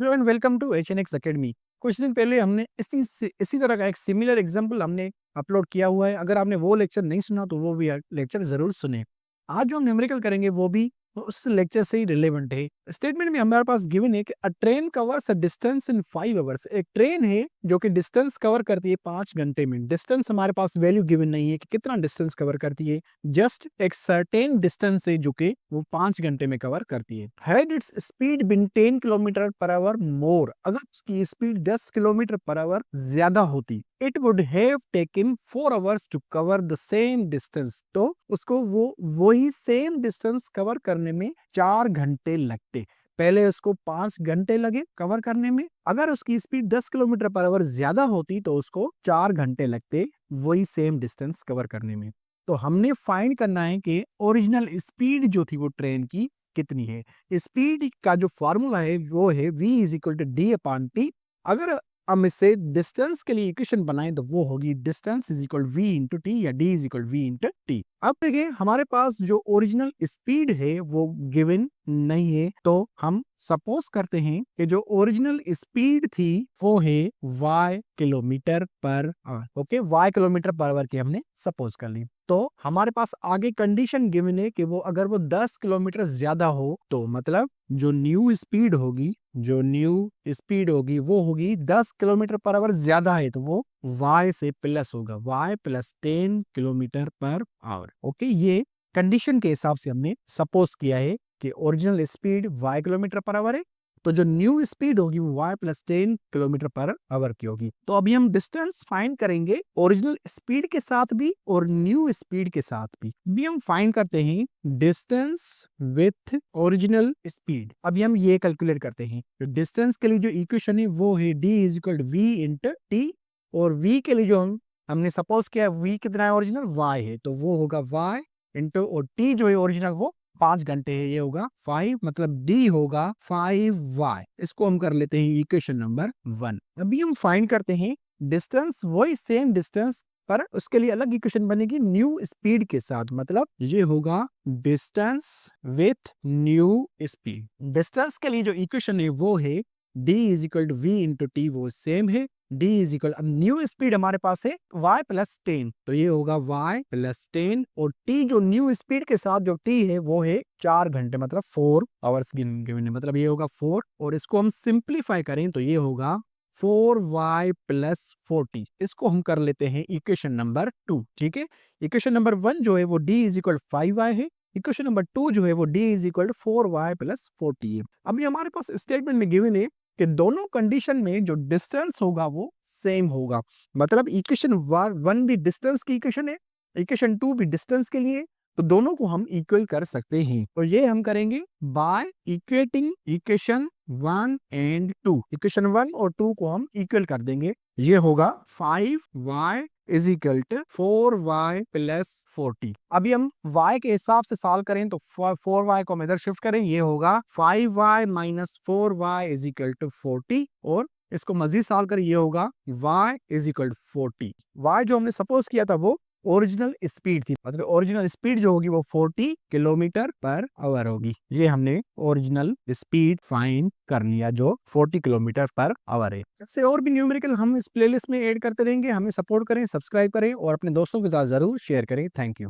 Hello and welcome to HNX academy. कुछ दिन पहले हमने इसी तरह का एक सिमिलर एग्जांपल हमने अपलोड किया हुआ है। अगर आपने वो लेक्चर नहीं सुना तो वो भी लेक्चर ज़रूर सुनें। आज जो हम न्यूमेरिकल करेंगे वो भी उस लेक्चर से ही रिलेवेंट है। स्टेटमेंट में हमारे पास गिवन है कि अ train covers a distance in 5 hours. एक ट्रेन है जो कि डिस्टेंस कवर करती है 5 घंटे में। डिस्टेंस हमारे पास वैल्यू गिवन नहीं है कि कितना डिस्टेंस कवर करती है। जस्ट एक सर्टेन डिस्टेंस है जो कि वो 5 घंटे में कवर करती है। Had its speed been 10 kilometre per hour more, अगर उसकी स्पीड 10 किलोमीटर पर आवर ज्यादा होती, it would have taken 4 hours to cover the same distance. तो उसको वो वही सेम डिस्टेंस कवर करने में 4 घंटे लगते। पहले उसको 5 घंटे लगे कवर करने में। अगर उसकी स्पीड 10 किलोमीटर पर आवर ज्यादा होती तो उसको 4 घंटे लगते वही सेम डिस्टेंस कवर करने में। तो हमने फाइंड करना है कि ओरिजिनल स्पीड जो थी वो ट्रेन की कितनी है। स्पीड का जो फॉर्मूला है वो है v is equal to D upon T. अगर हम इससे डिस्टेंस के लिए इक्वेशन बनाएं तो वो होगी distance is equal v into T या d is equal v into T. अब देखिए हमारे पास जो ओरिजिनल स्पीड है वो गिवन नहीं है, तो हम सपोज करते हैं कि जो ओरिजिनल स्पीड थी वो है y kilometre per our. Okay, y kilometre per our की हमने सपोज कर ली। तो हमारे पास आगे कंडीशन गिवन है कि वो अगर वो 10 किलोमीटर ज्यादा हो तो मतलब जो न्यू स्पीड होगी वो होगी 10 किलोमीटर पर आवर ज्यादा है तो वो y से प्लस होगा, y plus 10 kilometre per our. Okay, ये कंडीशन के हिसाब से हमने सपोज किया है कि original speed y kilometre per our है, तो जो न्यू स्पीड होगी वो y plus 10 kilometre per our की होगी। तो अभी हम डिस्टेंस फाइंड करेंगे ओरिजिनल स्पीड के साथ भी और न्यू स्पीड के साथ भी। अभी हम फाइंड करते हैं डिस्टेंस विथ ओरिजिनल स्पीड। अभी हम ये कैलकुलेट करते हैं। तो डिस्टेंस के लिए जो इक्वेशन है वो है d is equal to v into t, और v के लिए जो हमने सपोज किया v कितना है ओरिजिनल y है, तो वो होगा y इंटू, और t जो है ओरिजिनल वो 5 घंटे है, ये होगा 5, मतलब d होगा 5y। इसको हम कर लेते हैं इक्वेशन नंबर 1। अभी हम फाइंड करते हैं डिस्टेंस, वही सेम डिस्टेंस पर उसके लिए अलग इक्वेशन बनेगी न्यू स्पीड के साथ, मतलब ये होगा distance with new speed. Distance के लिए जो इक्वेशन है वो है d is equal to v into t, वो सेम है। d इज इक्वल, अब न्यू स्पीड हमारे पास है y प्लस 10, तो ये होगा y प्लस 10, और t जो न्यू स्पीड के साथ जो t है वो है 4 घंटे, मतलब 4 आवर्स गिवन है, मतलब ये होगा 4, और इसको हम सिंप्लीफाई करें तो ये होगा 4y प्लस 40। इसको हम कर लेते हैं इक्वेशन नंबर 2। ठीक है, इक्वेशन नंबर 1 जो है वो d इज इक्वल 5y है, इक्वेशन नंबर 2 जो है वो d is equal to 4y plus 40 है। अभी हमारे पास स्टेटमेंट में गिवन है कि दोनों कंडीशन में जो डिस्टेंस होगा वो सेम होगा, मतलब इक्वेशन 1 भी डिस्टेंस की इक्वेशन है, इक्वेशन 2 भी डिस्टेंस के लिए, तो दोनों को हम इक्वल कर सकते हैं। तो ये हम करेंगे by equating equation 1 and 2। Equation 1 और 2 को हम इक्वल कर देंगे, ये होगा 5y is equal to 4y plus 40। अभी हम y के हिसाब से सॉल्व करें तो 4y को हम इधर शिफ्ट करें, ये होगा 5y minus 4y is equal to 40, और इसको मजीद सॉल्व करें ये होगा y is equal to 40। y जो हमने सपोज किया था वो ओरिजिनल स्पीड थी, मतलब ओरिजिनल स्पीड जो होगी वो 40 किलोमीटर पर आवर होगी। ये हमने ओरिजिनल स्पीड फाइंड कर लिया जो 40 किलोमीटर पर आवर है। इससे और भी न्यूमेरिकल हम इस प्लेलिस्ट में ऐड करते रहेंगे। हमें सपोर्ट करें, सब्सक्राइब करें और अपने दोस्तों के साथ जरूर शेयर करें। Thank you.